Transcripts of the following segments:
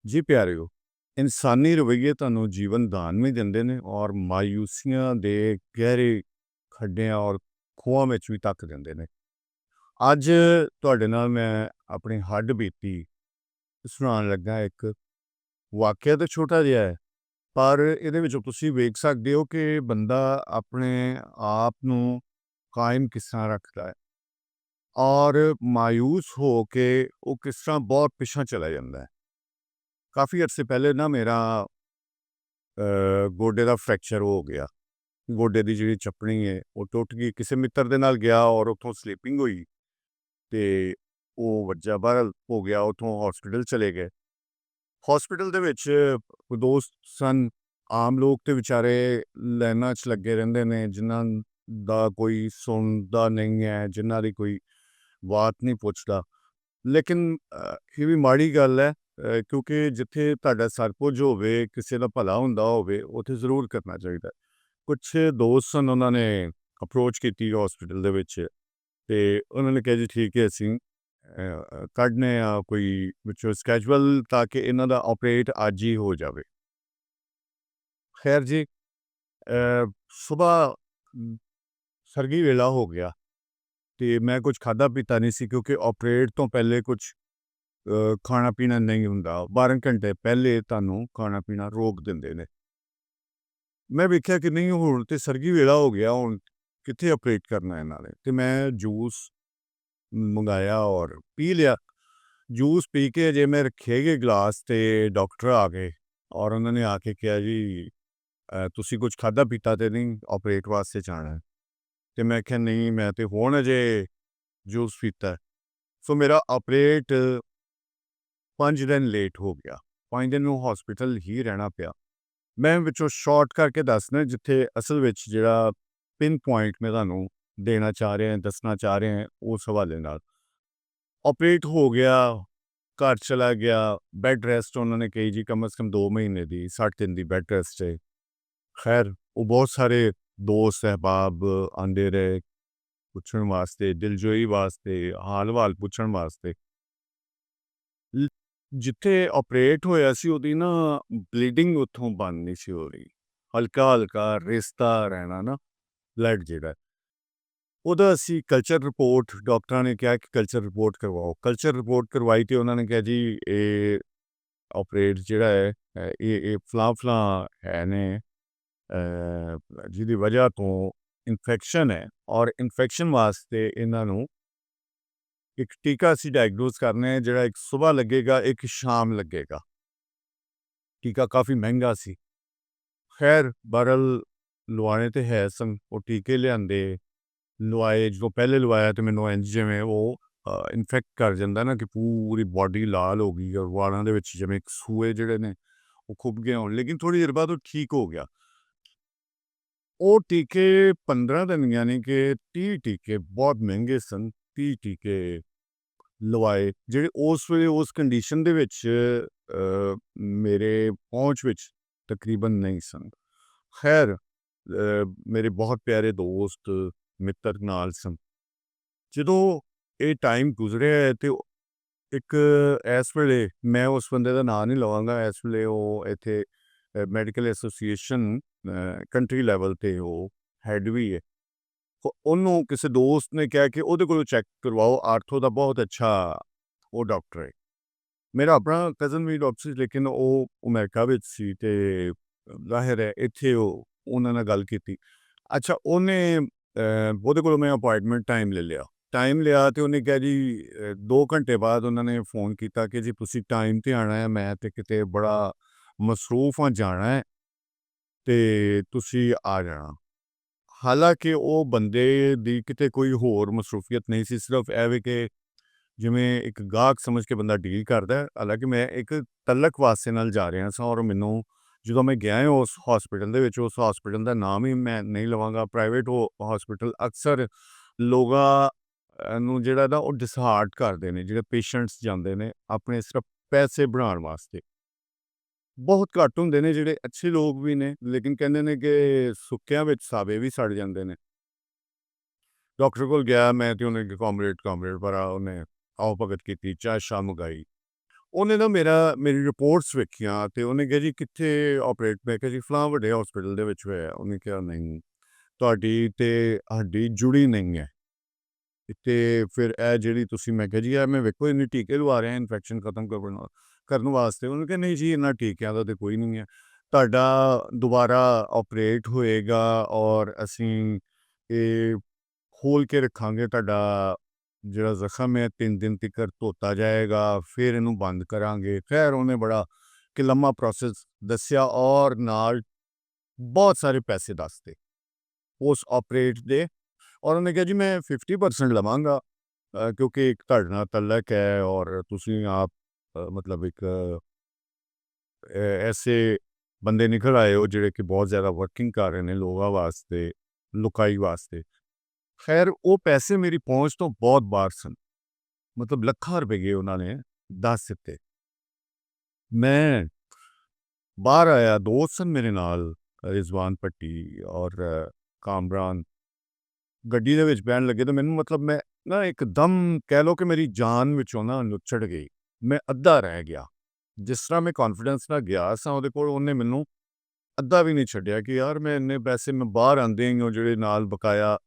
ਜੀ ਪਿਆਰਿਓ, ਇਨਸਾਨੀ ਰਵੱਈਏ ਤੁਹਾਨੂੰ ਜੀਵਨ ਦਾਨ ਵੀ ਦਿੰਦੇ ਨੇ ਔਰ ਮਾਯੂਸੀਆਂ ਦੇ ਗਹਿਰੇ ਖੱਡਿਆਂ ਔਰ ਖੂਹਾਂ ਵਿੱਚ ਵੀ ਧੱਕ ਦਿੰਦੇ ਨੇ। ਅੱਜ ਤੁਹਾਡੇ ਨਾਲ ਮੈਂ ਆਪਣੀ ਹੱਡ ਬੀਤੀ ਸੁਣਾਉਣ ਲੱਗਾ ਇੱਕ ਵਾਕਿਆ ਤਾਂ ਛੋਟਾ ਜਿਹਾ ਹੈ, ਪਰ ਇਹਦੇ ਵਿੱਚੋਂ ਤੁਸੀਂ ਵੇਖ ਸਕਦੇ ਹੋ ਕਿ ਬੰਦਾ ਆਪਣੇ ਆਪ ਨੂੰ ਕਾਇਮ ਕਿਸ ਤਰ੍ਹਾਂ ਰੱਖਦਾ ਹੈ ਔਰ ਮਾਯੂਸ ਹੋ ਕੇ ਉਹ ਕਿਸ ਤਰ੍ਹਾਂ ਬਹੁਤ ਪਿੱਛਾ ਚਲਾ ਜਾਂਦਾ ਹੈ। ਕਾਫੀ ਅਰਸੇ ਪਹਿਲੇ ਨਾ ਮੇਰਾ ਗੋਡੇ ਦਾ ਫ੍ਰੈਕਚਰ ਹੋ ਗਿਆ। ਗੋਡੇ ਦੀ ਜਿਹੜੀ ਚੱਪਣੀ ਹੈ ਉਹ ਟੁੱਟ ਗਈ। ਕਿਸੇ ਮਿੱਤਰ ਦੇ ਨਾਲ ਗਿਆ ਔਰ ਉੱਥੋਂ ਸਲਿੱਪਿੰਗ ਹੋਈ ਤੇ ਉਹ ਵੱਜਾ ਬਾਹਰ ਹੋ ਗਿਆ। ਉੱਥੋਂ ਹੌਸਪੀਟਲ ਚਲੇ ਗਏ। ਹੌਸਪੀਟਲ ਦੇ ਵਿੱਚ ਦੋਸਤ ਸਨ। ਆਮ ਲੋਕ ਤੇ ਵਿਚਾਰੇ ਲਾਈਨਾਂ 'ਚ ਲੱਗੇ ਰਹਿੰਦੇ ਨੇ, ਜਿਨ੍ਹਾਂ ਦਾ ਕੋਈ ਸੁਣਦਾ ਨਹੀਂ ਹੈ, ਜਿਨ੍ਹਾਂ ਦੀ ਕੋਈ ਬਾਤ ਨਹੀਂ ਪੁੱਛਦਾ। ਲੇਕਿਨ ਇਹ ਵੀ ਮਾੜੀ ਗੱਲ ਹੈ, ਕਿਉਂਕਿ ਜਿੱਥੇ ਤੁਹਾਡਾ ਸਰਪੁੱਜ ਹੋਵੇ, ਕਿਸੇ ਦਾ ਭਲਾ ਹੁੰਦਾ ਹੋਵੇ, ਉੱਥੇ ਜ਼ਰੂਰ ਕਰਨਾ ਚਾਹੀਦਾ। ਕੁਛ ਦੋਸਤ ਸਨ, ਉਹਨਾਂ ਨੇ ਅਪਰੋਚ ਕੀਤੀ ਹੌਸਪੀਟਲ ਦੇ ਵਿੱਚ ਤੇ ਉਹਨਾਂ ਨੇ ਕਿਹਾ ਜੀ ਠੀਕ ਹੈ, ਅਸੀਂ ਕੱਢਨੇ ਆ ਕੋਈ ਵਿੱਚੋਂ ਸਕੈਜੂਅਲ ਤਾਂ ਕਿ ਇਹਨਾਂ ਦਾ ਆਪਰੇਟ ਅੱਜ ਹੀ ਹੋ ਜਾਵੇ। ਖੈਰ ਜੀ, ਸੁਬਾਹ ਸਰਗੀ ਵੇਲਾ ਹੋ ਗਿਆ ਤੇ ਮੈਂ ਕੁਝ ਖਾਧਾ ਪੀਤਾ ਨਹੀਂ ਸੀ, ਕਿਉਂਕਿ ਆਪਰੇਟ ਤੋਂ ਪਹਿਲੇ ਕੁਛ ਖਾਣਾ ਪੀਣਾ ਨਹੀਂ ਹੁੰਦਾ। 12 ਘੰਟੇ ਪਹਿਲੇ ਤੁਹਾਨੂੰ ਖਾਣਾ ਪੀਣਾ ਰੋਕ ਦਿੰਦੇ ਨੇ। ਮੈਂ ਵੇਖਿਆ ਕਿ ਨਹੀਂ, ਹੁਣ ਤੇ ਸਰਗੀ ਵੇਲਾ ਹੋ ਗਿਆ, ਹੁਣ ਕਿੱਥੇ ਆਪਰੇਟ ਕਰਨਾ ਇਹਨਾਂ ਨੇ। ਤੇ ਮੈਂ ਜੂਸ ਮੰਗਾਇਆ ਔਰ ਪੀ ਲਿਆ। ਜੂਸ ਪੀ ਕੇ ਜੇ ਮੈਂ ਰੱਖੇ ਗਏ ਗਲਾਸ ਤੇ ਡਾਕਟਰ ਆ ਗਏ ਔਰ ਉਹਨਾਂ ਨੇ ਆ ਕੇ ਕਿਹਾ ਜੀ ਤੁਸੀਂ ਕੁਝ ਖਾਧਾ ਪੀਤਾ ਤੇ ਨਹੀਂ, ਆਪਰੇਟ ਵਾਸਤੇ ਜਾਣਾ ਹੈ। ਤੇ ਮੈਂ ਕਿਹਾ ਨਹੀਂ, ਮੈਂ ਤੇ ਹੁਣ ਅਜੇ ਜੂਸ ਪੀਤਾ। ਸੋ ਮੇਰਾ ਆਪਰੇਟ 5 ਦਿਨ ਲੇਟ ਹੋ ਗਿਆ। 5 ਦਿਨ ਨੂੰ ਹੌਸਪੀਟਲ ਹੀ ਰਹਿਣਾ ਪਿਆ। ਮੈਂ ਵਿੱਚੋਂ ਸ਼ਾਰਟ ਕਰਕੇ ਦੱਸਣਾ, ਜਿੱਥੇ ਅਸਲ ਵਿੱਚ ਜਿਹੜਾ ਪਿਨ ਪੁਆਇੰਟ ਮੈਂ ਤੁਹਾਨੂੰ ਦੇਣਾ ਚਾਹ ਰਿਹਾ, ਦੱਸਣਾ ਚਾਹ ਰਿਹਾ ਉਸ ਹਵਾਲੇ ਨਾਲ। ਆਪਰੇਟ ਹੋ ਗਿਆ, ਘਰ ਚਲਾ ਗਿਆ। ਬੈੱਡ ਰੈਸਟ ਉਹਨਾਂ ਨੇ ਕਹੀ ਜੀ ਕਮ ਸੇ ਕਮ 2 ਮਹੀਨੇ ਦੀ, 60 ਦਿਨ ਦੀ ਬੈੱਡ ਰੈਸਟ ਹੈ। ਖੈਰ, ਉਹ ਬਹੁਤ ਸਾਰੇ ਦੋਸਤ ਅਹਿਬਾਬ ਆਉਂਦੇ ਰਹੇ ਪੁੱਛਣ ਵਾਸਤੇ, ਦਿਲਜੋਈ ਵਾਸਤੇ, ਹਾਲ-ਹਵਾਲ ਪੁੱਛਣ ਵਾਸਤੇ। ਲ ਜਿੱਥੇ ਆਪਰੇਟ ਹੋਇਆ ਸੀ ਉਹਦੀ ਨਾ ਬਲੀਡਿੰਗ ਉੱਥੋਂ ਬੰਦ ਨਹੀਂ ਸੀ ਹੋ ਰਹੀ। ਹਲਕਾ-ਹਲਕਾ ਰਿਸਤਾ ਰਹਿਣਾ ਨਾ, ਬਲੱਡ ਜਿਹੜਾ। ਉਹਦਾ ਅਸੀਂ ਕਲਚਰ ਰਿਪੋਰਟ, ਡਾਕਟਰਾਂ ਨੇ ਕਿਹਾ ਕਿ ਕਲਚਰ ਰਿਪੋਰਟ ਕਰਵਾਓ। ਕਲਚਰ ਰਿਪੋਰਟ ਕਰਵਾਈ ਤੇ ਉਹਨਾਂ ਨੇ ਕਿਹਾ ਜੀ ਇਹ ਆਪਰੇਟ ਜਿਹੜਾ ਹੈ, ਇਹ ਫਲਾਂ ਹੈ ਨੇ, ਜਿਹਦੀ ਵਜ੍ਹਾ ਤੋਂ ਇਨਫੈਕਸ਼ਨ ਹੈ ਔਰ ਇਨਫੈਕਸ਼ਨ ਵਾਸਤੇ ਇਹਨਾਂ ਨੂੰ ਇੱਕ ਟੀਕਾ ਅਸੀਂ ਡਾਇਗਨੋਸ ਕਰਨਾ ਹੈ, ਜਿਹੜਾ ਇੱਕ ਸੁਬਾਹ ਲੱਗੇਗਾ, ਇੱਕ ਸ਼ਾਮ ਲੱਗੇਗਾ। ਟੀਕਾ ਕਾਫੀ ਮਹਿੰਗਾ ਸੀ। ਖੈਰ ਬਹਰਹਾਲ ਲਵਾਉਣੇ ਤੇ ਹੈ ਸਨ। ਉਹ ਟੀਕੇ ਲਿਆਂਦੇ, ਲਵਾਏ। ਜਦੋਂ ਪਹਿਲੇ ਲਵਾਇਆ ਤੇ ਮੈਨੂੰ ਇੰਝ ਜਿਵੇਂ ਉਹ ਇਨਫੈਕਟ ਕਰ ਜਾਂਦਾ ਨਾ, ਕਿ ਪੂਰੀ ਬਾਡੀ ਲਾਲ ਹੋ ਗਈ ਔਰ ਵਾਲਾਂ ਦੇ ਵਿੱਚ ਜਿਵੇਂ ਸੂਏ ਜਿਹੜੇ ਨੇ ਉਹ ਖੁੱਭ ਗਏ ਹੋਣ। ਲੇਕਿਨ ਥੋੜ੍ਹੀ ਦੇਰ ਬਾਅਦ ਉਹ ਠੀਕ ਹੋ ਗਿਆ। ਉਹ ਟੀਕੇ 15 ਦਿਨ, ਯਾਨੀ ਕਿ 30 ਟੀਕੇ, ਬਹੁਤ ਮਹਿੰਗੇ ਸਨ। 30 ਟੀਕੇ ਲਵਾਏ, ਜਿਹੜੇ ਉਸ ਵੇਲੇ ਉਸ ਕੰਡੀਸ਼ਨ ਦੇ ਵਿੱਚ ਮੇਰੇ ਪਹੁੰਚ ਵਿੱਚ ਤਕਰੀਬਨ ਨਹੀਂ ਸਨ। ਖੈਰ, ਮੇਰੇ ਬਹੁਤ ਪਿਆਰੇ ਦੋਸਤ ਮਿੱਤਰ ਨਾਲ ਸਨ। ਜਦੋਂ ਇਹ ਟਾਈਮ ਗੁਜ਼ਰਿਆ ਤੇ ਇੱਕ ਇਸ ਵੇਲੇ ਮੈਂ ਉਸ ਬੰਦੇ ਦਾ ਨਾਂ ਨਹੀਂ ਲਵਾਂਗਾ। ਇਸ ਵੇਲੇ ਉਹ ਇੱਥੇ ਮੈਡੀਕਲ ਐਸੋਸੀਏਸ਼ਨ ਕੰਟਰੀ ਲੈਵਲ 'ਤੇ ਉਹ ਹੈਡ ਵੀ ਹੈ। ਉਹਨੂੰ ਕਿਸੇ ਦੋਸਤ ਨੇ ਕਿਹਾ ਕਿ ਉਹਦੇ ਕੋਲੋਂ ਚੈੱਕ ਕਰਵਾਓ, ਆਰਥੋ ਦਾ ਬਹੁਤ ਅੱਛਾ ਉਹ ਡਾਕਟਰ ਹੈ। ਮੇਰਾ ਆਪਣਾ ਕਜ਼ਨ ਵੀ ਡਾਕਟਰ ਸੀ, ਲੇਕਿਨ ਉਹ ਅਮਰੀਕਾ ਵਿੱਚ ਸੀ ਤੇ ਜ਼ਾਹਿਰ ਹੈ ਇੱਥੇ ਉਹ ਉਹਨਾਂ ਨਾਲ ਗੱਲ ਕੀਤੀ। ਅੱਛਾ, ਉਹਦੇ ਕੋਲੋਂ ਮੈਂ ਅਪਾਇੰਟਮੈਂਟ ਟਾਈਮ ਲੈ ਲਿਆ। ਟਾਈਮ ਲਿਆ ਤੇ ਉਹਨੇ ਕਿਹਾ ਜੀ 2 ਘੰਟੇ ਬਾਅਦ ਉਹਨਾਂ ਨੇ ਫ਼ੋਨ ਕੀਤਾ ਕਿ ਜੀ ਤੁਸੀਂ ਟਾਈਮ 'ਤੇ ਆਉਣਾ ਹੈ, ਮੈਂ ਤੇ ਕਿਤੇ ਬੜਾ ਮਸਰੂਫ ਹਾਂ, ਜਾਣਾ ਹੈ ਤੇ ਤੁਸੀਂ ਆ ਜਾਣਾ। ਹਾਲਾਂਕਿ ਉਹ ਬੰਦੇ ਦੀ ਕਿਤੇ ਕੋਈ ਹੋਰ ਮਸਰੂਫੀਅਤ ਨਹੀਂ ਸੀ, ਸਿਰਫ ਐਵੇਂ ਕਿ ਜਿਵੇਂ ਇੱਕ ਗਾਹਕ ਸਮਝ ਕੇ ਬੰਦਾ ਡੀਲ ਕਰਦਾ। ਹਾਲਾਂਕਿ ਮੈਂ ਇੱਕ ਤਲਕ ਵਾਸਤੇ ਨਾਲ ਜਾ ਰਿਹਾ ਸਾਂ ਔਰ ਮੈਨੂੰ ਜਦੋਂ ਮੈਂ ਗਿਆ ਉਸ ਹੌਸਪੀਟਲ ਦੇ ਵਿੱਚ, ਉਸ ਹੌਸਪੀਟਲ ਦਾ ਨਾਮ ਹੀ ਮੈਂ ਨਹੀਂ ਲਵਾਂਗਾ, ਪ੍ਰਾਈਵੇਟ ਹੌਸਪੀਟਲ ਅਕਸਰ ਲੋਕਾਂ ਨੂੰ ਜਿਹੜਾ ਨਾ ਉਹ ਡਿਸਹਾਰਟ ਕਰਦੇ ਨੇ, ਜਿਹੜੇ ਪੇਸ਼ੈਂਟਸ ਜਾਂਦੇ ਨੇ ਆਪਣੇ ਸਿਰਫ ਪੈਸੇ ਬਣਾਉਣ ਵਾਸਤੇ। ਬਹੁਤ ਘੱਟ ਹੁੰਦੇ ਨੇ ਜਿਹੜੇ ਅੱਛੇ ਲੋਕ ਵੀ ਨੇ, ਲੇਕਿਨ ਕਹਿੰਦੇ ਨੇ ਕਿ ਸੁੱਕਿਆਂ ਵਿੱਚ ਸਾਵੇ ਵੀ ਸੜ ਜਾਂਦੇ ਨੇ। ਡਾਕਟਰ ਕੋਲ ਗਿਆ ਮੈਂ ਤੇ ਉਹਨੇ ਕਾਮਰੇਡ ਬੜਾ ਉਹਨੇ ਆਓ ਭਗਤ ਕੀਤੀ, ਚਾਹ ਸ਼ਾਹ ਮੰਗਾਈ। ਉਹਨੇ ਨਾ ਮੇਰੀ ਰਿਪੋਰਟਸ ਵੇਖੀਆਂ ਤੇ ਉਹਨੇ ਕਿਹਾ ਜੀ ਕਿੱਥੇ ਆਪਰੇਟ, ਮੈਂ ਕਿਹਾ ਜੀ ਫਲਾਂ ਵੱਡੇ ਹਸਪੀਟਲ ਦੇ ਵਿੱਚ ਹੋਇਆ। ਉਹਨੇ ਕਿਹਾ ਨਹੀਂ, ਤੁਹਾਡੀ ਤੇ ਹੱਡੀ ਜੁੜੀ ਨਹੀਂ ਹੈ ਤੇ ਫਿਰ ਇਹ ਜਿਹੜੀ ਤੁਸੀਂ, ਮੈਂ ਕਿਹਾ ਜੀ ਇਹ ਮੈਂ ਵੇਖੋ ਇੰਨੇ ਟੀਕੇ ਲਵਾ ਰਿਹਾ ਇਨਫੈਕਸ਼ਨ ਖਤਮ ਕਰਨ ਵਾਸਤੇ। ਉਹਨੇ ਕਿਹਾ ਨਹੀਂ ਜੀ ਇੰਨਾ ਟੀਕਿਆਂ ਦਾ ਤੇ ਕੋਈ ਨਹੀਂ ਹੈ, ਤੁਹਾਡਾ ਦੁਬਾਰਾ ਆਪਰੇਟ ਹੋਏਗਾ ਔਰ ਅਸੀਂ ਇਹ ਖੋਲ ਕੇ ਰੱਖਾਂਗੇ, ਤੁਹਾਡਾ ਜਿਹੜਾ ਜ਼ਖਮ ਹੈ 3 ਦਿਨ ਤੱਕ ਧੋਤਾ ਜਾਏਗਾ, ਫਿਰ ਇਹਨੂੰ ਬੰਦ ਕਰਾਂਗੇ। ਖੈਰ ਉਹਨੇ ਬੜਾ ਕਿ ਲੰਮਾ ਪ੍ਰੋਸੈਸ ਦੱਸਿਆ ਔਰ ਨਾਲ ਬਹੁਤ ਸਾਰੇ ਪੈਸੇ ਦੱਸਦੇ ਉਸ ਆਪਰੇਟ ਦੇ। ਔਰ ਉਹਨੇ ਕਿਹਾ ਜੀ ਮੈਂ 50% ਲਵਾਂਗਾ ਕਿਉਂਕਿ ਇੱਕ ਤੁਹਾਡੇ ਨਾਲ ਤਲਕ ਹੈ ਔਰ ਤੁਸੀਂ ਆਪ ਮਤਲਬ ਇੱਕ ਐਸੇ ਬੰਦੇ ਨਿਕਲ ਆਏ ਹੋ ਜਿਹੜੇ ਕਿ ਬਹੁਤ ਜ਼ਿਆਦਾ ਵਰਕਿੰਗ ਕਰ ਰਹੇ ਨੇ ਲੋਕਾਂ ਵਾਸਤੇ, ਲੁਕਾਈ ਵਾਸਤੇ। ਖੈਰ ਉਹ ਪੈਸੇ ਮੇਰੀ ਪਹੁੰਚ ਤੋਂ ਬਹੁਤ ਬਾਹਰ ਸਨ, ਮਤਲਬ ਲੱਖਾਂ ਰੁਪਏ ਉਹਨਾਂ ਨੇ ਦੱਸ ਦਿੱਤੇ। ਮੈਂ ਬਾਹਰ ਆਇਆ, ਦੋਸਤ ਸਨ ਮੇਰੇ ਨਾਲ, ਰਿਜ਼ਵਾਨ ਭੱਟੀ ਔਰ ਕਾਮਰਾਨ, ਗੱਡੀ ਦੇ ਵਿੱਚ ਬਹਿਣ ਲੱਗੇ ਤਾਂ ਮੈਨੂੰ ਮਤਲਬ ਮੈਂ ਨਾ ਇੱਕਦਮ ਕਹਿ ਲਓ ਕਿ ਮੇਰੀ ਜਾਨ ਵਿੱਚੋਂ ਨਾ ਨੁੱਚੜ ਗਈ। ਮੈਂ ਅੱਧਾ ਰਹਿ ਗਿਆ। ਜਿਸ ਤਰ੍ਹਾਂ ਮੈਂ ਕੌਨਫੀਡੈਂਸ ਨਾਲ ਗਿਆ ਸਾਂ ਉਹਦੇ ਕੋਲ, ਉਹਨੇ ਮੈਨੂੰ ਅੱਧਾ ਵੀ ਨਹੀਂ ਛੱਡਿਆ ਕਿ ਯਾਰ ਮੈਂ ਇੰਨੇ ਪੈਸੇ, ਮੈਂ ਬਾਹਰ ਆਉਂਦੇ ਹੀ ਉਹ ਜਿਹੜੇ ਨਾਲ ਬਕਾਇਆ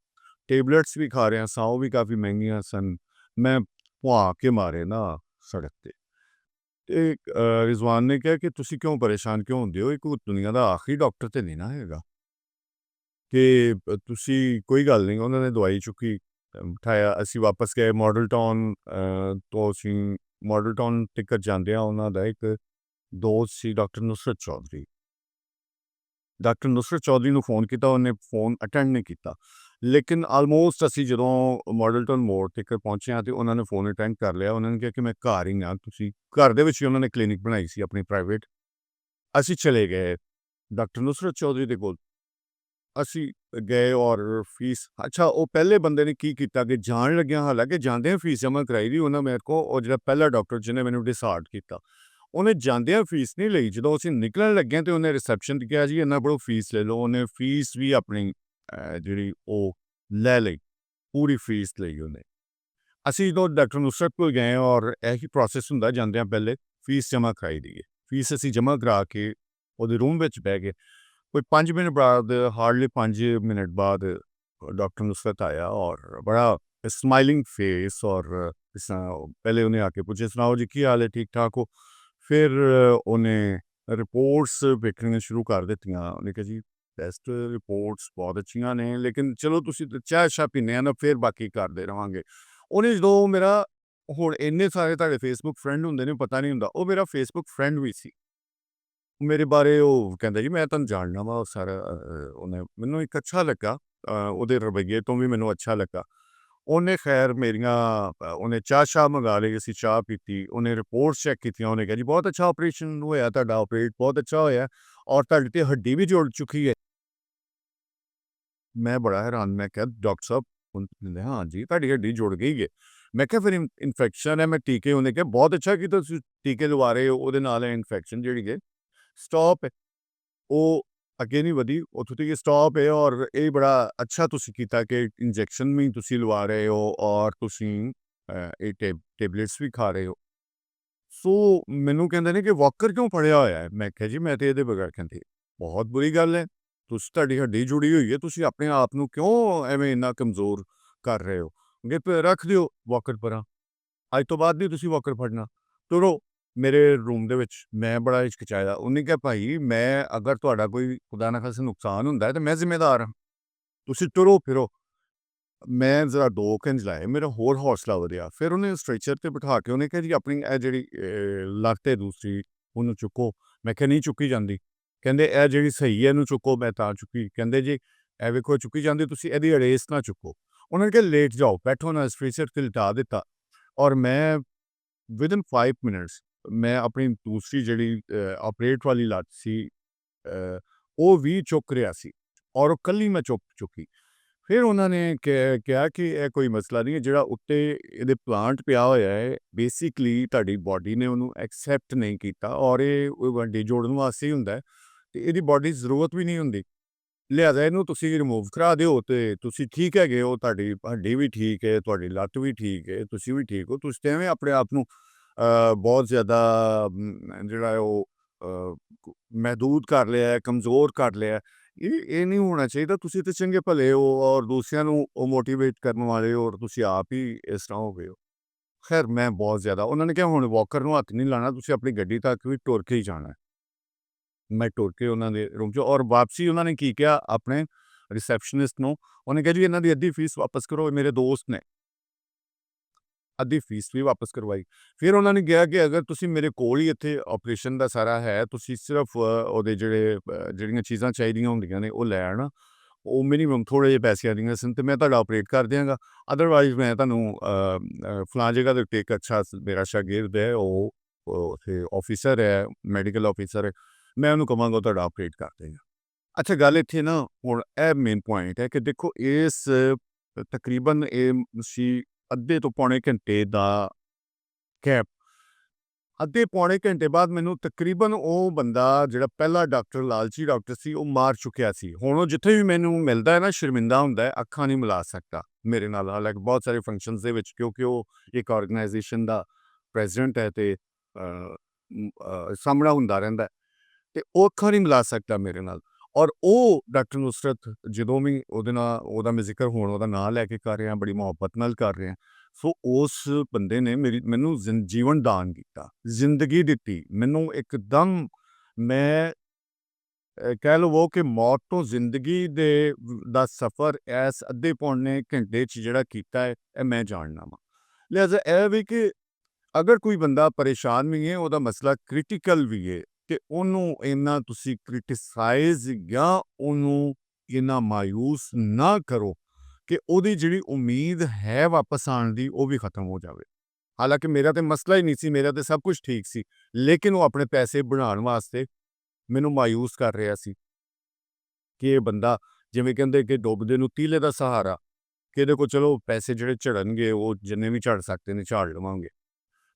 ਟੇਬਲੇਟਸ ਵੀ ਖਾ ਰਿਹਾ ਸਾਂ, ਉਹ ਵੀ ਕਾਫੀ ਮਹਿੰਗੀਆਂ ਸਨ। ਮੈਂ ਭੁਆ ਕੇ ਮਾਰੇ ਨਾ ਸੜਕ ਤੇ। ਤੇ ਰਿਜ਼ਵਾਨ ਨੇ ਕਿਹਾ ਕਿ ਤੁਸੀਂ ਕਿਉਂ ਪਰੇਸ਼ਾਨ ਕਿਉਂ ਹੁੰਦੇ ਹੋ, ਇਹ ਕੋਈ ਦੁਨੀਆ ਦਾ ਆਖਰੀ ਡਾਕਟਰ ਤੇ ਨਹੀਂ ਨਾ ਹੈਗਾ ਕਿ ਤੁਸੀਂ ਕੋਈ ਗੱਲ ਨਹੀਂ। ਉਹਨਾਂ ਨੇ ਦਵਾਈ ਚੁੱਕੀ, ਬਿਠਾਇਆ, ਅਸੀਂ ਵਾਪਸ ਗਏ ਮਾਡਲ ਟਾਊਨ ਤੋਂ। ਅਸੀਂ ਮਾਡਲ ਟਾਊਨ ਤੱਕ ਜਾਂਦੇ ਹਾਂ, ਉਹਨਾਂ ਦਾ ਇੱਕ ਦੋਸਤ ਸੀ ਡਾਕਟਰ ਨੁਸਰਤ ਚੌਧਰੀ। ਡਾਕਟਰ ਨੁਸਰਤ ਚੌਧਰੀ ਨੂੰ ਫੋਨ ਕੀਤਾ, ਉਹਨੇ ਫੋਨ ਅਟੈਂਡ ਨਹੀਂ ਕੀਤਾ। ਲੇਕਿਨ ਆਲਮੋਸਟ ਅਸੀਂ ਜਦੋਂ ਮਾਡਲ ਟਾਊਨ ਮੋੜ ਤੱਕ ਪਹੁੰਚੇ ਹਾਂ ਤੇ ਉਹਨਾਂ ਨੇ ਫੋਨ ਅਟੈਂਡ ਕਰ ਲਿਆ। ਉਹਨਾਂ ਨੇ ਕਿਹਾ ਕਿ ਮੈਂ ਘਰ ਹੀ ਹਾਂ, ਤੁਸੀਂ ਘਰ ਦੇ ਵਿੱਚ ਹੀ ਉਹਨਾਂ ਨੇ ਕਲੀਨਿਕ ਬਣਾਈ ਸੀ ਆਪਣੀ ਪ੍ਰਾਈਵੇਟ। ਅਸੀਂ ਚਲੇ ਗਏ ਡਾਕਟਰ ਨੁਸਰਤ ਚੌਧਰੀ ਦੇ ਕੋਲ। ਅਸੀਂ ਗਏ ਔਰ ਫੀਸ, ਅੱਛਾ ਉਹ ਪਹਿਲੇ ਬੰਦੇ ਨੇ ਕੀ ਕੀਤਾ ਕਿ ਜਾਣ ਲੱਗਿਆ, ਹਾਲਾਂਕਿ ਜਾਂਦਿਆਂ ਫੀਸ ਜਮ੍ਹਾਂ ਕਰਾਈ ਦੀ ਉਹਨਾਂ ਮੇਰੇ ਕੋਲ, ਉਹ ਜਿਹੜਾ ਪਹਿਲਾ ਡਾਕਟਰ ਜਿਹਨੇ ਮੈਨੂੰ ਡਿਸਾਰਟ ਕੀਤਾ, ਉਹਨੇ ਜਾਂਦਿਆਂ ਫੀਸ ਨਹੀਂ ਲਈ। ਜਦੋਂ ਅਸੀਂ ਨਿਕਲਣ ਲੱਗੇ ਤੇ ਉਹਨੇ ਰਿਸੈਪਸ਼ਨ 'ਤੇ ਕਿਹਾ ਜੀ ਇੰਨਾ ਬੜੋ ਫੀਸ ਲੈ ਲਓ। ਉਹਨੇ ਫੀਸ ਵੀ ਆਪਣੀ ਜਿਹੜੀ ਉਹ ਲੈ ਲਈ, ਪੂਰੀ ਫੀਸ ਲਈ ਉਹਨੇ। ਅਸੀਂ ਜਦੋਂ ਡਾਕਟਰ ਨੁਸਰਤ ਕੋਲ ਗਏ ਔਰ ਇਹੀ ਪ੍ਰੋਸੈਸ ਹੁੰਦਾ, ਜਾਂਦਿਆਂ ਪਹਿਲੇ ਫੀਸ ਜਮ੍ਹਾਂ ਕਰਾਈ ਦੀ ਹੈ। ਫੀਸ ਅਸੀਂ ਜਮ੍ਹਾਂ ਕਰਾ ਕੇ ਉਹਦੇ ਰੂਮ ਵਿੱਚ ਬਹਿ ਗਏ। ਕੋਈ 5 ਮਿੰਟ ਬਾਅਦ, ਹਾਰਡਲੀ 5 ਮਿੰਟ ਬਾਅਦ ਡਾਕਟਰ ਨੁਸਰਤ ਆਇਆ ਔਰ ਬੜਾ ਸਮਾਈਲਿੰਗ ਫੇਸ ਔਰ ਪਹਿਲੇ ਉਹਨੇ ਆ ਕੇ ਪੁੱਛਿਆ ਸੁਣਾਓ ਜੀ ਕੀ ਹਾਲ ਹੈ, ਠੀਕ ਠਾਕ ਹੋ। ਫਿਰ ਉਹਨੇ ਰਿਪੋਰਟਸ ਵੇਖਣੀਆਂ ਸ਼ੁਰੂ ਕਰ ਦਿੱਤੀਆਂ। ਉਹਨੇ ਕਿਹਾ ਜੀ ਟੈਸਟ ਰਿਪੋਰਟਸ ਬਹੁਤ ਅੱਛੀਆਂ ਨੇ, ਲੇਕਿਨ ਚਲੋ ਤੁਸੀਂ ਚਾਹ ਸ਼ਾਹ ਪੀਂਦੇ ਆ ਨਾ, ਫਿਰ ਬਾਕੀ ਕਰਦੇ ਰਹਾਂਗੇ। ਉਹਨੇ ਜਦੋਂ ਮੇਰਾ, ਹੁਣ ਇੰਨੇ ਸਾਰੇ ਤੁਹਾਡੇ ਫੇਸਬੁੱਕ ਫਰੈਂਡ ਹੁੰਦੇ ਨੇ ਪਤਾ ਨਹੀਂ ਹੁੰਦਾ, ਉਹ ਮੇਰਾ ਫੇਸਬੁੱਕ ਫਰੈਂਡ ਵੀ ਸੀ। ਮੇਰੇ ਬਾਰੇ ਉਹ ਕਹਿੰਦਾ ਜੀ ਮੈਂ ਤੁਹਾਨੂੰ ਜਾਣਦਾ ਵਾ, ਉਹ ਸਾਰਾ ਉਹਨੇ ਮੈਨੂੰ ਇੱਕ ਅੱਛਾ ਲੱਗਾ, ਉਹਦੇ ਰਵੱਈਏ ਤੋਂ ਵੀ ਮੈਨੂੰ ਅੱਛਾ ਲੱਗਾ। ਉਹਨੇ ਖੈਰ ਮੇਰੀਆਂ ਉਹਨੇ ਚਾਹ ਮੰਗਾ ਲਈ, ਅਸੀਂ ਚਾਹ ਪੀਤੀ, ਉਹਨੇ ਰਿਪੋਰਟਸ ਚੈੱਕ ਕੀਤੀਆਂ। ਉਹਨੇ ਕਿਹਾ ਜੀ ਬਹੁਤ ਅੱਛਾ ਆਪਰੇਸ਼ਨ ਹੋਇਆ, ਤੁਹਾਡਾ ਆਪਰੇਟ ਬਹੁਤ ਅੱਛਾ ਹੋਇਆ ਔਰ ਤੁਹਾਡੀ ਤੇ ਹੱਡੀ ਵੀ ਜੁੜ ਚੁੱਕੀ ਹੈ। ਮੈਂ ਬੜਾ ਹੈਰਾਨ, ਮੈਂ ਕਿਹਾ ਡਾਕਟਰ ਸਾਹਿਬ, ਕਹਿੰਦੇ ਹਾਂ ਜੀ ਤੁਹਾਡੀ ਹੱਡੀ ਜੁੜ ਗਈ ਹੈ। ਮੈਂ ਕਿਹਾ ਫਿਰ ਇਨਫੈਕਸ਼ਨ ਹੈ, ਮੈਂ ਟੀਕੇ, ਉਹਨੇ ਕਿਹਾ ਬਹੁਤ ਅੱਛਾ ਕਿ ਤੁਸੀਂ ਟੀਕੇ ਲਵਾ ਰਹੇ ਹੋ, ਉਹਦੇ ਨਾਲ ਇਨਫੈਕਸ਼ਨ ਜਿਹੜੀ ਹੈ ਸਟਾਪ ਹੈ, ਉਹ ਅੱਗੇ ਨਹੀਂ ਵਧੀ, ਉੱਥੋਂ ਤੱਕ ਸਟਾਪ ਹੈ। ਔਰ ਇਹ ਬੜਾ ਅੱਛਾ ਤੁਸੀਂ ਕੀਤਾ ਕਿ ਇੰਜੈਕਸ਼ਨ ਵੀ ਤੁਸੀਂ ਲਵਾ ਰਹੇ ਹੋ ਔਰ ਤੁਸੀਂ ਇਹ ਟੇਬਲੇਟਸ ਵੀ ਖਾ ਰਹੇ ਹੋ। ਸੋ ਮੈਨੂੰ ਕਹਿੰਦੇ ਨੇ ਕਿ ਵਾਕਰ ਕਿਉਂ ਫੜਿਆ ਹੋਇਆ ਹੈ। ਮੈਂ ਕਿਹਾ ਜੀ ਮੈਂ ਤੇ ਇਹਦੇ ਬਗੈਰ, ਕਹਿੰਦੇ ਬਹੁਤ ਬੁਰੀ ਗੱਲ ਹੈ, ਤੁਸੀਂ ਤੁਹਾਡੀ ਹੱਡੀ ਜੁੜੀ ਹੋਈ ਹੈ, ਤੁਸੀਂ ਆਪਣੇ ਆਪ ਨੂੰ ਕਿਉਂ ਐਵੇਂ ਇੰਨਾ ਕਮਜ਼ੋਰ ਕਰ ਰਹੇ ਹੋ। ਕਹਿੰਦੇ ਰੱਖ ਦਿਓ ਵਾਕਰ ਪਰਾਂ, ਅੱਜ ਤੋਂ ਬਾਅਦ ਨਹੀਂ ਤੁਸੀਂ ਵਾਕਰ ਫੜਨਾ, ਤੁਰੋ ਮੇਰੇ ਰੂਮ ਦੇ ਵਿੱਚ। ਮੈਂ ਬੜਾ ਹਿਚਕਿਚਾਇਆ। ਉਹਨੇ ਕਿਹਾ ਭਾਈ ਮੈਂ, ਅਗਰ ਤੁਹਾਡਾ ਕੋਈ ਖੁਦਾ ਨਾ ਖਾਸਤਾ ਨੁਕਸਾਨ ਹੁੰਦਾ ਹੈ ਤਾਂ ਮੈਂ ਜ਼ਿੰਮੇਦਾਰ ਹਾਂ, ਤੁਸੀਂ ਤੁਰੋ ਫਿਰੋ। ਮੈਂ ਜ਼ਰਾ 2 ਕਿੰਜ ਲਾਏ, ਮੇਰਾ ਹੋਰ ਹੌਸਲਾ ਵਧਿਆ। ਫਿਰ ਉਹਨੇ ਸਟ੍ਰੈਚਰ 'ਤੇ ਬਿਠਾ ਕੇ ਉਹਨੇ ਕਿਹਾ ਜੀ ਆਪਣੀ ਇਹ ਜਿਹੜੀ ਲੱਤ ਹੈ ਦੂਸਰੀ, ਉਹਨੂੰ ਚੁੱਕੋ। ਮੈਂ ਕਿਹਾ ਨਹੀਂ ਚੁੱਕੀ ਜਾਂਦੀ। ਕਹਿੰਦੇ ਇਹ ਜਿਹੜੀ ਸਹੀ ਹੈ ਇਹਨੂੰ ਚੁੱਕੋ। ਮੈਂ ਤਾਂ ਚੁੱਕੀ। ਕਹਿੰਦੇ ਜੀ ਇਹ ਵੇਖੋ ਚੁੱਕੀ ਜਾਂਦੀ, ਤੁਸੀਂ ਇਹਦੀ ਅਰੇਸ ਨਾ ਚੁੱਕੋ। ਉਹਨਾਂ ਨੇ ਕਿਹਾ ਲੇਟ ਜਾਓ, ਬੈਠੋ ਨਾ। ਸਟ੍ਰੈਚਰ 'ਤੇ ਲਿਟਾ ਦਿੱਤਾ ਔਰ ਮੈਂ ਵਿਦਿਨ 5 ਮਿੰਟਸ ਮੈਂ ਆਪਣੀ ਦੂਸਰੀ ਜਿਹੜੀ ਆਪਰੇਟ ਵਾਲੀ ਲੱਤ ਸੀ ਉਹ ਵੀ ਚੁੱਕ ਰਿਹਾ ਸੀ ਔਰ ਉਹ ਕੱਲੀ ਮੈਂ ਚੁੱਕੀ। ਫਿਰ ਉਹਨਾਂ ਨੇ ਕਿਹਾ ਕਿ ਇਹ ਕੋਈ ਮਸਲਾ ਨਹੀਂ ਹੈ, ਜਿਹੜਾ ਉੱਤੇ ਇਹਦੇ ਪਲਾਂਟ ਪਿਆ ਹੋਇਆ ਹੈ ਬੇਸਿਕਲੀ ਤੁਹਾਡੀ ਬਾਡੀ ਨੇ ਉਹਨੂੰ ਐਕਸੈਪਟ ਨਹੀਂ ਕੀਤਾ ਔਰ ਇਹ ਹੱਡੀ ਜੋੜਨ ਵਾਸਤੇ ਹੀ ਹੁੰਦਾ ਤੇ ਇਹਦੀ ਬਾਡੀ ਜ਼ਰੂਰਤ ਵੀ ਨਹੀਂ ਹੁੰਦੀ, ਲਿਹਾਜ਼ਾ ਇਹਨੂੰ ਤੁਸੀਂ ਰਿਮੂਵ ਕਰਾ ਦਿਓ ਤੇ ਤੁਸੀਂ ਠੀਕ ਹੈਗੇ ਹੋ, ਤੁਹਾਡੀ ਹੱਡੀ ਵੀ ਠੀਕ ਹੈ, ਤੁਹਾਡੀ ਲੱਤ ਵੀ ਠੀਕ ਹੈ, ਤੁਸੀਂ ਵੀ ਠੀਕ ਹੋ। ਤੁਸੀਂ ਤੇ ਐਵੇਂ ਆਪਣੇ ਆਪ ਨੂੰ ਬਹੁਤ ਜ਼ਿਆਦਾ ਜਿਹੜਾ ਹੈ ਉਹ ਮਹਿਦੂਦ ਕਰ ਲਿਆ ਹੈ, ਕਮਜ਼ੋਰ ਕਰ ਲਿਆ ਹੈ। ਇਹ ਨਹੀਂ ਹੋਣਾ ਚਾਹੀਦਾ। ਤੁਸੀਂ ਤਾਂ ਚੰਗੇ ਭਲੇ ਹੋ ਔਰ ਦੂਸਰਿਆਂ ਨੂੰ ਉਹ ਮੋਟੀਵੇਟ ਕਰਨ ਵਾਲੇ ਹੋ ਔਰ ਤੁਸੀਂ ਆਪ ਹੀ ਇਸ ਤਰ੍ਹਾਂ ਹੋ ਗਏ ਹੋ। ਖੈਰ ਮੈਂ ਬਹੁਤ ਜ਼ਿਆਦਾ ਉਹਨਾਂ ਨੇ ਕਿਹਾ ਹੁਣ ਵਾਕਰ ਨੂੰ ਹੱਥ ਨਹੀਂ ਲਾਣਾ, ਤੁਸੀਂ ਆਪਣੀ ਗੱਡੀ ਤੱਕ ਵੀ ਤੁਰ ਕੇ ਹੀ ਜਾਣਾ ਹੈ। ਮੈਂ ਤੁਰ ਕੇ ਉਹਨਾਂ ਦੇ ਰੂਮ 'ਚ ਔਰ ਵਾਪਸੀ ਉਹਨਾਂ ਨੇ ਕੀ ਕਿਹਾ ਆਪਣੇ ਰਿਸੈਪਸ਼ਨਿਸਟ ਨੂੰ, ਉਹਨੇ ਕਿਹਾ ਜੀ ਇਹਨਾਂ ਦੀ ਅੱਧੀ ਫੀਸ ਵਾਪਸ ਕਰੋ, ਇਹ ਮੇਰੇ ਦੋਸਤ ਨੇ। ਅੱਧੀ ਫੀਸ ਵੀ ਵਾਪਸ ਕਰਵਾਈ। ਫਿਰ ਉਹਨਾਂ ਨੇ ਕਿਹਾ ਕਿ ਅਗਰ ਤੁਸੀਂ ਮੇਰੇ ਕੋਲ ਹੀ ਇੱਥੇ ਆਪਰੇਸ਼ਨ ਦਾ ਸਾਰਾ ਹੈ, ਤੁਸੀਂ ਸਿਰਫ ਉਹਦੇ ਜਿਹੜੀਆਂ ਚੀਜ਼ਾਂ ਚਾਹੀਦੀਆਂ ਹੁੰਦੀਆਂ ਨੇ ਉਹ ਲੈ ਆਉਣਾ। ਉਹ ਮਿਨੀਮਮ ਥੋੜ੍ਹੇ ਜਿਹੇ ਪੈਸਿਆਂ ਦੀਆਂ ਸਨ ਅਤੇ ਮੈਂ ਤੁਹਾਡਾ ਆਪਰੇਟ ਕਰ ਦਿਆਂਗਾ। ਅਦਰਵਾਈਜ਼ ਮੈਂ ਤੁਹਾਨੂੰ ਫਲਾਂ ਜਗ੍ਹਾ ਦੇ ਉੱਤੇ ਇੱਕ ਅੱਛਾ ਮੇਰਾ ਸ਼ਾਗਿਰਦ ਹੈ, ਉਹ ਉੱਥੇ ਆਫਿਸਰ ਹੈ, ਮੈਡੀਕਲ ਆਫਿਸਰ ਹੈ, ਮੈਂ ਉਹਨੂੰ ਕਹਾਂਗਾ ਉਹ ਤੁਹਾਡਾ ਆਪਰੇਟ ਕਰ ਦੇਗਾ। ਅੱਛਾ ਗੱਲ ਇੱਥੇ ਨਾ ਹੁਣ ਇਹ ਮੇਨ ਪੁਆਇੰਟ ਹੈ ਕਿ ਦੇਖੋ ਇਸ ਤਕਰੀਬਨ ਇਹ ਸੀ ਅੱਧੇ ਤੋਂ ਪੌਣੇ ਘੰਟੇ ਦਾ ਕੈਬ। ਅੱਧੇ ਪੌਣੇ ਘੰਟੇ ਬਾਅਦ ਮੈਨੂੰ ਤਕਰੀਬਨ ਉਹ ਬੰਦਾ ਜਿਹੜਾ ਪਹਿਲਾ ਡਾਕਟਰ ਲਾਲਚੀ ਡਾਕਟਰ ਸੀ ਉਹ ਮਾਰ ਚੁੱਕਿਆ ਸੀ। ਹੁਣ ਉਹ ਜਿੱਥੇ ਵੀ ਮੈਨੂੰ ਮਿਲਦਾ ਹੈ ਨਾ ਸ਼ਰਮਿੰਦਾ ਹੁੰਦਾ ਹੈ, ਅੱਖਾਂ ਨਹੀਂ ਮਿਲਾ ਸਕਦਾ ਮੇਰੇ ਨਾਲ। ਹਾਲਾਂਕਿ ਬਹੁਤ ਸਾਰੇ ਫੰਕਸ਼ਨਸ ਦੇ ਵਿੱਚ ਕਿਉਂਕਿ ਉਹ ਇੱਕ ਆਰਗੇਨਾਈਜੇਸ਼ਨ ਦਾ ਪ੍ਰੈਜ਼ੀਡੈਂਟ ਹੈ ਅਤੇ ਸਾਹਮਣਾ ਹੁੰਦਾ ਰਹਿੰਦਾ ਅਤੇ ਉਹ ਅੱਖਾਂ ਨਹੀਂ ਮਿਲਾ ਸਕਦਾ ਮੇਰੇ ਨਾਲ। ਔਰ ਉਹ ਡਾਕਟਰ ਨੁਸਰਤ ਜਦੋਂ ਵੀ ਉਹਦੇ ਨਾਲ ਉਹਦਾ ਮੈਂ ਜ਼ਿਕਰ ਹੁਣ ਉਹਦਾ ਨਾਂ ਲੈ ਕੇ ਕਰ ਰਿਹਾ, ਬੜੀ ਮੁਹੱਬਤ ਨਾਲ ਕਰ ਰਿਹਾ। ਸੋ ਉਸ ਬੰਦੇ ਨੇ ਮੈਨੂੰ ਜੀਵਨ ਦਾਨ ਕੀਤਾ, ਜ਼ਿੰਦਗੀ ਦਿੱਤੀ ਮੈਨੂੰ ਇੱਕਦਮ। ਮੈਂ ਕਹਿ ਲਵੋ ਕਿ ਮੌਤ ਤੋਂ ਜ਼ਿੰਦਗੀ ਦਾ ਸਫ਼ਰ ਇਸ ਅੱਧੇ ਪੌਣੇ ਘੰਟੇ 'ਚ ਜਿਹੜਾ ਕੀਤਾ ਹੈ, ਇਹ ਮੈਂ ਜਾਣਦਾ ਵਾਂ। ਲਿਹਾਜ਼ਾ ਇਹ ਵੀ ਕਿ ਅਗਰ ਕੋਈ ਬੰਦਾ ਪਰੇਸ਼ਾਨ ਵੀ ਹੈ, ਉਹਦਾ ਮਸਲਾ ਕ੍ਰਿਟੀਕਲ ਵੀ ਹੈ, ਕਿ ਉਹਨੂੰ ਇੰਨਾ ਤੁਸੀਂ ਕ੍ਰਿਟਿਸਾਈਜ਼ ਜਾਂ ਉਹਨੂੰ ਇੰਨਾ ਮਾਯੂਸ ਨਾ ਕਰੋ ਕਿ ਉਹਦੀ ਜਿਹੜੀ ਉਮੀਦ ਹੈ ਵਾਪਸ ਆਉਣ ਦੀ ਉਹ ਵੀ ਖਤਮ ਹੋ ਜਾਵੇ। ਹਾਲਾਂਕਿ ਮੇਰਾ ਤਾਂ ਮਸਲਾ ਹੀ ਨਹੀਂ ਸੀ, ਮੇਰਾ ਤਾਂ ਸਭ ਕੁਝ ਠੀਕ ਸੀ, ਲੇਕਿਨ ਉਹ ਆਪਣੇ ਪੈਸੇ ਬਣਾਉਣ ਵਾਸਤੇ ਮੈਨੂੰ ਮਾਯੂਸ ਕਰ ਰਿਹਾ ਸੀ ਕਿ ਇਹ ਬੰਦਾ ਜਿਵੇਂ ਕਹਿੰਦੇ ਕਿ ਡੁੱਬਦੇ ਨੂੰ ਤੀਲੇ ਦਾ ਸਹਾਰਾ, ਕਿ ਇਹਦੇ ਕੋਲ ਚਲੋ ਪੈਸੇ ਜਿਹੜੇ ਝੜਨਗੇ ਉਹ ਜਿੰਨੇ ਵੀ ਝੜ ਸਕਦੇ ਨੇ ਝਾੜ ਲਵਾਂਗੇ।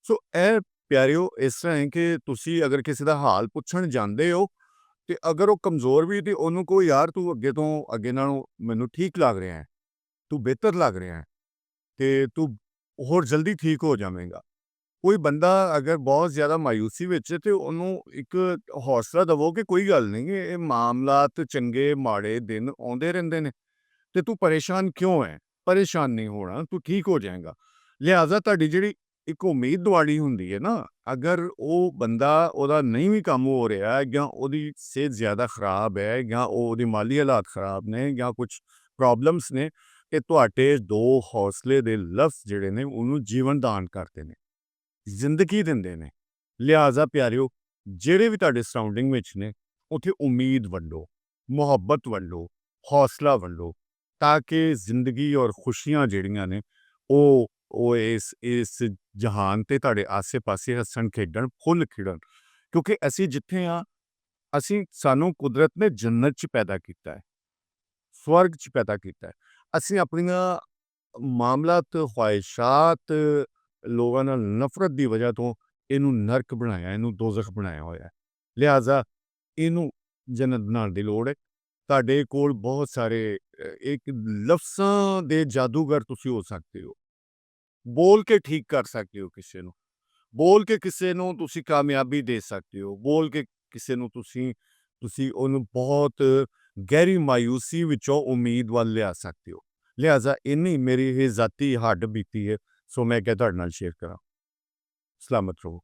ਸੋ ਇਹ ਪਿਆਰਿਓ ਇਸ ਤਰ੍ਹਾਂ ਹੈ ਕਿ ਤੁਸੀਂ ਅਗਰ ਕਿਸੇ ਦਾ ਹਾਲ ਪੁੱਛਣ ਜਾਂਦੇ ਹੋ ਅਤੇ ਅਗਰ ਉਹ ਕਮਜ਼ੋਰ ਵੀ ਤੇ ਉਹਨੂੰ ਕਹੋ ਯਾਰ ਤੂੰ ਅੱਗੇ ਨਾਲੋਂ ਮੈਨੂੰ ਠੀਕ ਲੱਗ ਰਿਹਾ ਹੈ, ਤੂੰ ਬਿਹਤਰ ਲੱਗ ਰਿਹਾ ਹੈ ਅਤੇ ਤੂੰ ਹੋਰ ਜਲਦੀ ਠੀਕ ਹੋ ਜਾਵੇਂਗਾ। ਕੋਈ ਬੰਦਾ ਅਗਰ ਬਹੁਤ ਜ਼ਿਆਦਾ ਮਾਯੂਸੀ ਵਿੱਚ ਹੈ ਅਤੇ ਉਹਨੂੰ ਇੱਕ ਹੌਸਲਾ ਦੇਵੋ ਕਿ ਕੋਈ ਗੱਲ ਨਹੀਂ, ਇਹ ਮਾਮਲਾਤ ਚੰਗੇ ਮਾੜੇ ਦਿਨ ਆਉਂਦੇ ਰਹਿੰਦੇ ਨੇ ਅਤੇ ਤੂੰ ਪਰੇਸ਼ਾਨ ਕਿਉਂ ਹੈ? ਪਰੇਸ਼ਾਨ ਨਹੀਂ ਹੋਣਾ, ਤੂੰ ਠੀਕ ਹੋ ਜਾਏਗਾ। ਲਿਹਾਜ਼ਾ ਤੁਹਾਡੀ ਜਿਹੜੀ ਇੱਕ ਉਮੀਦ ਦਿਵਾਲੀ ਹੁੰਦੀ ਹੈ ਨਾ, ਅਗਰ ਉਹ ਬੰਦਾ ਉਹਦਾ ਨਹੀਂ ਵੀ ਕੰਮ ਹੋ ਰਿਹਾ ਜਾਂ ਉਹਦੀ ਸਿਹਤ ਜ਼ਿਆਦਾ ਖਰਾਬ ਹੈ ਜਾਂ ਉਹਦੇ ਮਾਲੀ ਹਾਲਾਤ ਖਰਾਬ ਨੇ ਜਾਂ ਕੁਛ ਪ੍ਰੋਬਲਮਸ ਨੇ, ਇਹ ਤੁਹਾਡੇ ਦੋ ਹੌਸਲੇ ਦੇ ਲਫ਼ਜ਼ ਜਿਹੜੇ ਨੇ ਉਹਨੂੰ ਜੀਵਨ ਦਾਨ ਕਰਦੇ ਨੇ, ਜ਼ਿੰਦਗੀ ਦਿੰਦੇ ਨੇ। ਲਿਹਾਜ਼ਾ ਪਿਆਰਿਓ ਜਿਹੜੇ ਵੀ ਤੁਹਾਡੇ ਸਰਾਊਂਡਿੰਗ ਵਿੱਚ ਨੇ ਉੱਥੇ ਉਮੀਦ ਵੰਡੋ, ਮੁਹੱਬਤ ਵੰਡੋ, ਹੌਸਲਾ ਵੰਡੋ, ਤਾਂ ਕਿ ਜ਼ਿੰਦਗੀ ਔਰ ਖੁਸ਼ੀਆਂ ਜਿਹੜੀਆਂ ਨੇ ਉਹ ਇਸ ਜਹਾਨ 'ਤੇ ਤੁਹਾਡੇ ਆਸੇ-ਪਾਸੇ ਹੱਸਣ ਖੇਡਣ ਫੁੱਲ ਖਿੜਨ। ਕਿਉਂਕਿ ਅਸੀਂ ਜਿੱਥੇ ਹਾਂ ਸਾਨੂੰ ਕੁਦਰਤ ਨੇ ਜੰਨਤ 'ਚ ਪੈਦਾ ਕੀਤਾ ਹੈ, ਸਵਰਗ 'ਚ ਪੈਦਾ ਕੀਤਾ ਹੈ। ਅਸੀਂ ਆਪਣੀਆਂ ਮਾਮਲਾਤ, ਖਵਾਹਿਸ਼ਾਤ, ਲੋਕਾਂ ਨਾਲ ਨਫ਼ਰਤ ਦੀ ਵਜ੍ਹਾ ਤੋਂ ਇਹਨੂੰ ਨਰਕ ਬਣਾਇਆ, ਇਹਨੂੰ ਦੋਜ਼ਖ ਬਣਾਇਆ ਹੋਇਆ ਹੈ। ਲਿਹਾਜ਼ਾ ਇਹਨੂੰ ਜੰਨਤ ਬਣਾਉਣ ਦੀ ਲੋੜ ਹੈ। ਤੁਹਾਡੇ ਕੋਲ ਬਹੁਤ ਸਾਰੇ ਇੱਕ ਲਫ਼ਜ਼ਾਂ ਦੇ ਜਾਦੂਗਰ ਤੁਸੀਂ ਹੋ ਸਕਦੇ ਹੋ। ਬੋਲ ਕੇ ਠੀਕ ਕਰ ਸਕਦੇ ਹੋ ਕਿਸੇ ਨੂੰ, ਬੋਲ ਕੇ ਕਿਸੇ ਨੂੰ ਤੁਸੀਂ ਕਾਮਯਾਬੀ ਦੇ ਸਕਦੇ ਹੋ, ਬੋਲ ਕੇ ਕਿਸੇ ਨੂੰ ਤੁਸੀਂ ਉਹਨੂੰ ਬਹੁਤ ਗਹਿਰੀ ਮਾਯੂਸੀ ਵਿੱਚੋਂ ਉਮੀਦ ਵੱਲ ਲਿਆ ਸਕਦੇ ਹੋ। ਲਿਹਾਜ਼ਾ ਇੰਨੀ ਮੇਰੀ ਇਹ ਜ਼ਾਤੀ ਹੱਡ ਬੀਤੀ ਹੈ, ਸੋ ਮੈਂ ਕਿਹਾ ਤੁਹਾਡੇ ਨਾਲ ਸ਼ੇਅਰ ਕਰਾਂ। ਸਲਾਮਤ ਰਹੋ।